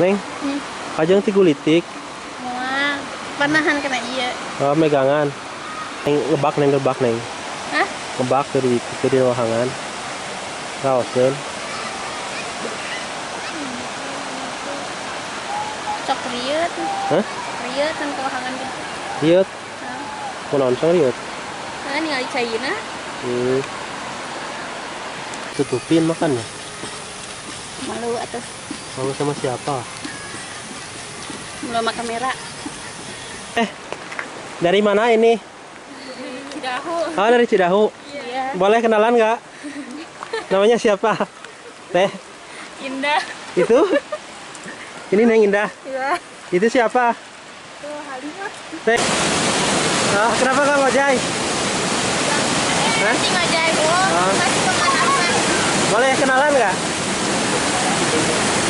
Neng, kajang ti gulitik. Wah, panahan kena iya. Oh, megangan. Neng ngebak neng ngebak neng. Hah? Ngebak dari wahangan. Raoseun. Cok riet. Hah? Riet kan kewahangan gitu. Riet. Nah, Kunaon sang riet? nah ningali cairna. Hmm. Tutupin makannya. Malu atas Malu sama siapa? belum kamera. Dari mana ini? Cidahu. Oh, dari Cidahu. Iya. Boleh kenalan nggak? Namanya siapa? Teh, Indah. itu? Ini Neng Indah. Iya. Itu siapa? Tuh Halimah. Teh. Ah, kenapa nggak ngojek? Hah? Nanti ngajai dong. Ah. Kasih pemanasan. Boleh kenalan nggak?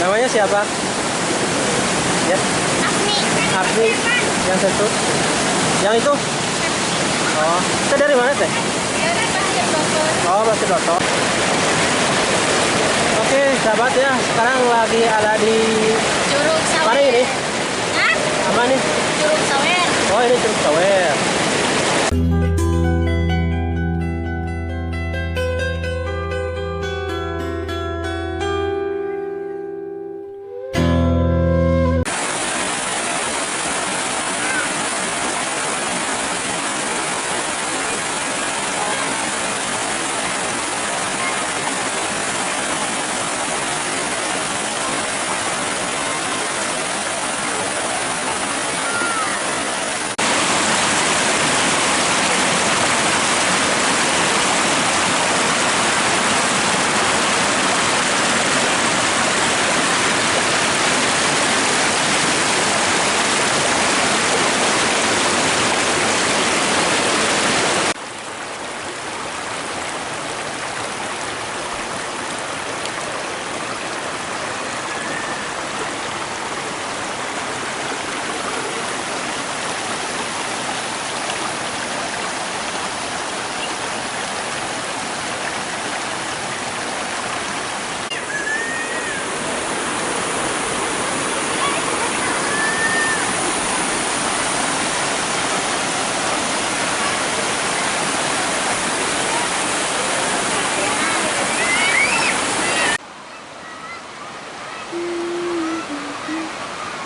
Namanya siapa? Ya, Afni. Afni. Yang satu. Yang itu? Oh, itu dari mana Teh? Ya udah pasir dokter. Oh, masih Doto. Oke, sahabat ya. Sekarang lagi ada di Curug Sawer. mana ini? Hah? Apa nih? Curug Sawer. Oh, ini Curug Sawer.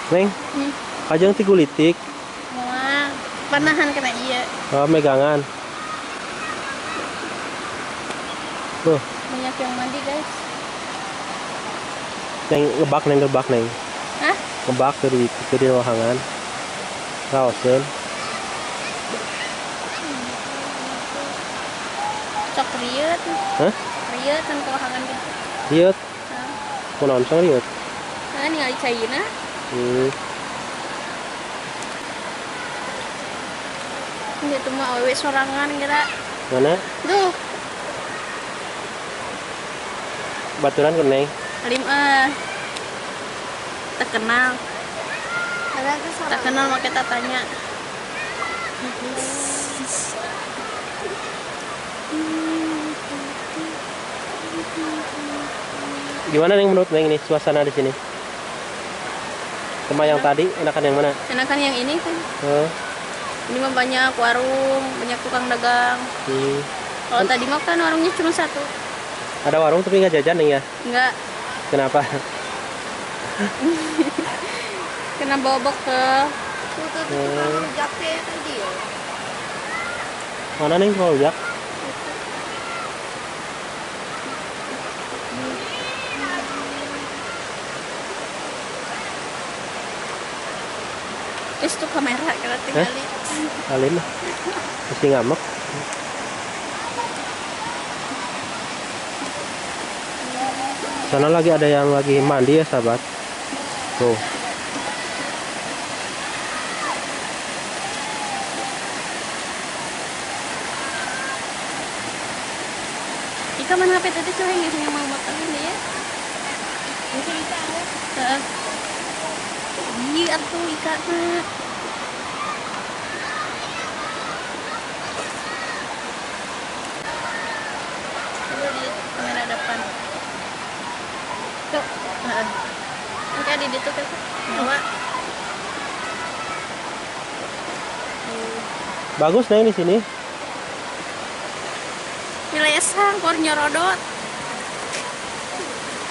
Neng, kajang ti gulitik. Wah, panahan kena iya. Oh, megangan. Tuh, Banyak yang mandi guys. neng ngebak neng. Hah? Ngebak dari wahangan. Raoseun. Cok riet. Hah? Riet kan kewahangan gitu. Riet. Nah, Kunaon sang riet? nah ningali cairna. Hmm. Gitu mah awewe sorangan kira. Mana? Duh, Baturan ke Neng. Halim terkenal. Tak kenal mau kita tanya. Gimana Neng menurut Neng ini suasana di sini? Sama yang tadi, enakan yang mana? Enakan yang ini kan. Oh, Ini mah banyak warung, banyak tukang dagang. hmm. Kalau tadi mah kan warungnya cuma satu. Ada warung tapi nggak jajan Neng ya? Enggak, Kenapa? kena bobok ke Mana Neng rojak? itu kamera kira tinggali. Alim, mesti ngamek. Sana lagi ada yang lagi mandi ya sahabat. Tuh. Ika mana HP tadi sudah yang mau motor ini ya? Bisa Ika awet. Iya atuh Ika mah. Coba di kamera depan. Tuh. Oke. di situ kan. Bawa. Bagus Neng di sini. Nilai sang kur nyorodot.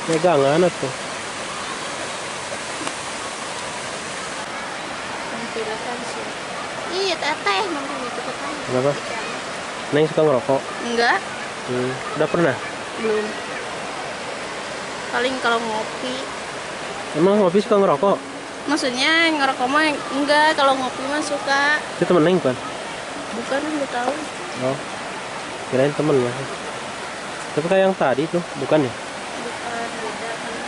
Megangan tuh. Silakan sih. Iya, teteh mungkin itu katanya. Kenapa? Neng suka ngerokok? Enggak, Udah pernah? belum. Paling kalau ngopi. Emang ngopi suka ngerokok? Maksudnya ngerokok mah enggak, kalau ngopi mah suka. Itu temen Neng kan? Bukan, enggak tahu. Oh, kirain temen ya. Tapi kayak yang tadi tuh, bukan ya? Bukan, beda kan.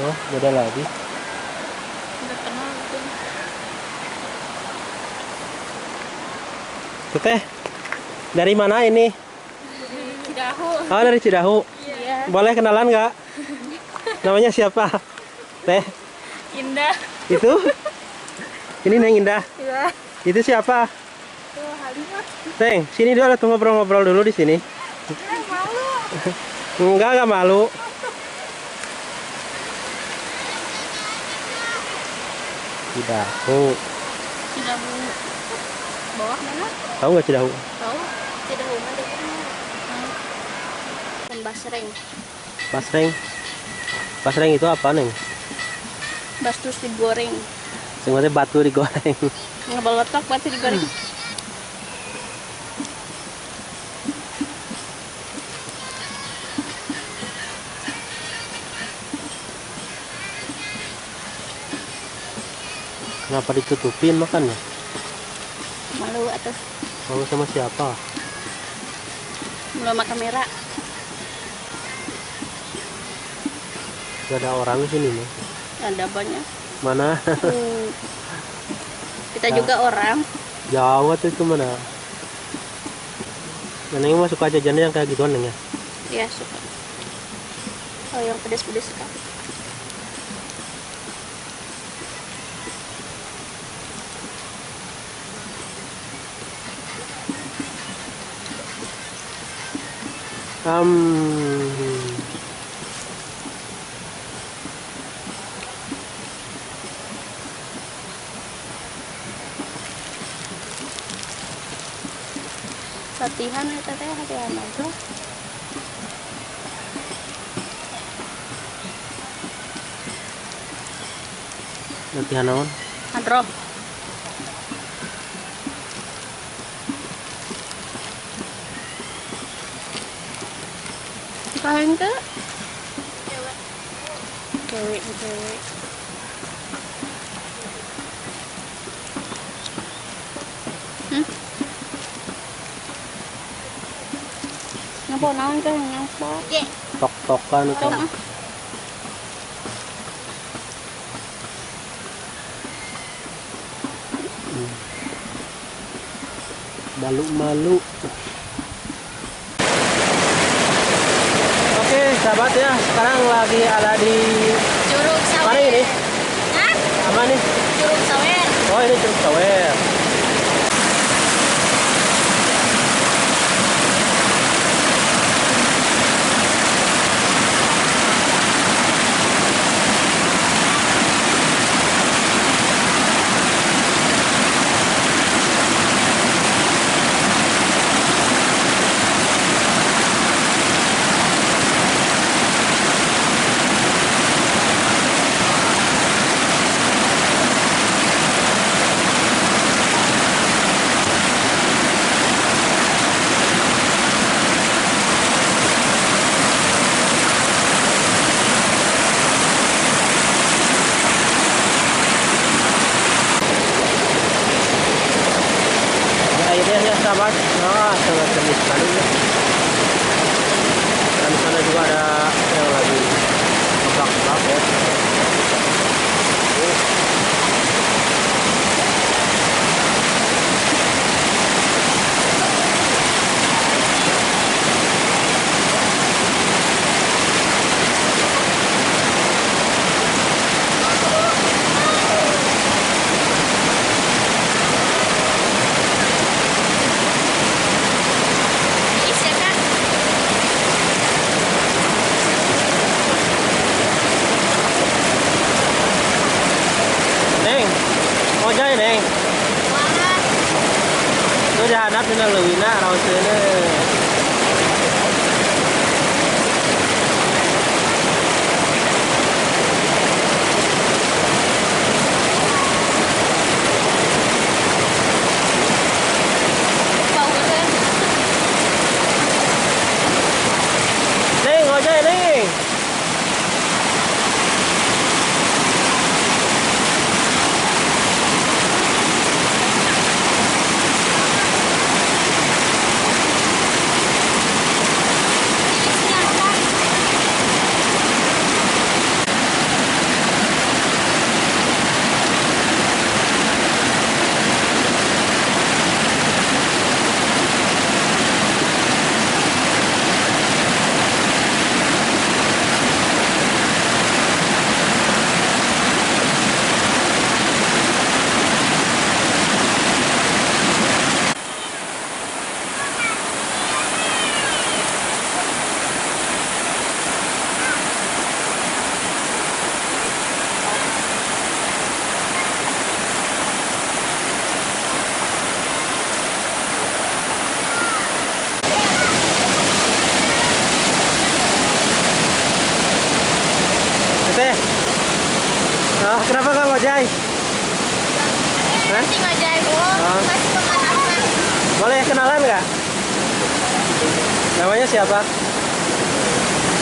Oh, beda lagi. Enggak kenal itu. Teteh, dari mana ini? Cidahu. Oh, dari Cidahu. Iya. Boleh kenalan nggak? Namanya siapa? Teh, Indah. itu? Ini Neng Indah. Iya. Itu siapa? Tuh, Halimah. Neng, sini dulu tuh ngobrol-ngobrol dulu di sini. Malu. Enggak malu. Cidahu. Cidahu. Bawah mana? Tahu nggak Cidahu? Tahu. Cidahu mah dekatnya. Dan Basreng. Basreng. Basreng itu apa Neng? Bas terus digoreng. Sebenarnya batu digoreng. Ngebalotok batu digoreng. Kenapa ditutupin makannya? Malu atau Malu sama siapa? belum sama kamera. Gak ada orang di sini nih. Ada banyak. Mana? Kita juga orang. Jauh tuh itu mana? Neng mah suka jajan yang kayak gituan Neng ya? Ya suka. Oh yang pedas-pedas sekali. Latihan ya teteh, latihan aja. Latihan naon? Hadroh. Kain ke? Cewek. Cewek. Ngapa naon ke ngapa? Tok-tokan itu. Tong ah. Malu-malu. Oke sahabat ya, sekarang lagi ada di Curug mana Sawer. ini? Hah? Apa nih? Curug Sawer. Oh ini Curug Sawer. Airnya ya sahabat, nah sangat jernih sekali ya. Dan di sana juga ada yang lagi ngebak-bak ya. Bisa anak dengan lewina rausnya. Ning, ojek ning. Teh. Oh, kenapa nggak ngojek? Hah? Masih ngajak Bu, masih pemanasan. Boleh kenalan nggak? Namanya siapa?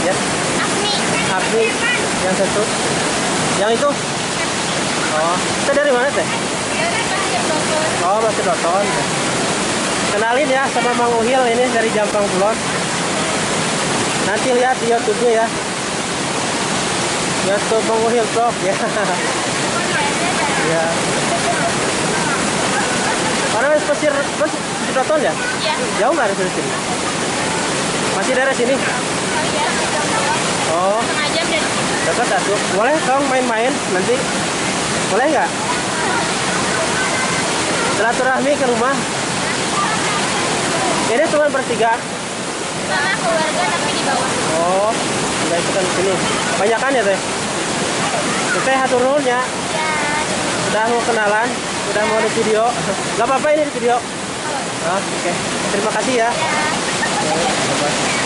Ya, Asmi. Arni. Yang satu. Yang itu? Oh, kita dari mana teh? Ya udah pasti dokter. Oh, masih nonton. Kenalin ya sama Mang Uhil, ini dari Jampang Kulon. Nanti lihat di YouTube-nya ya. YouTube Mang Uhil Vlog ya. Ya. Karena pesir nonton ya? Iya. Jauh nggak dari sini? Masih dari sini? Oh iya. Oh, Setengah jam dari sini. dekat atuh. Boleh dong main-main nanti? Boleh nggak? Silaturahmi ke rumah. Ini cuma bertiga. Sama keluarga tapi di bawah. Oh, nggak ikutan di sini. Banyakan ya teh? Teh hatur nuhun ya. Ya. Udah mau kenalan, udah mau di video. Gak apa-apa ini di video. Oh, oke. Terima kasih ya. Ya. Bye-bye.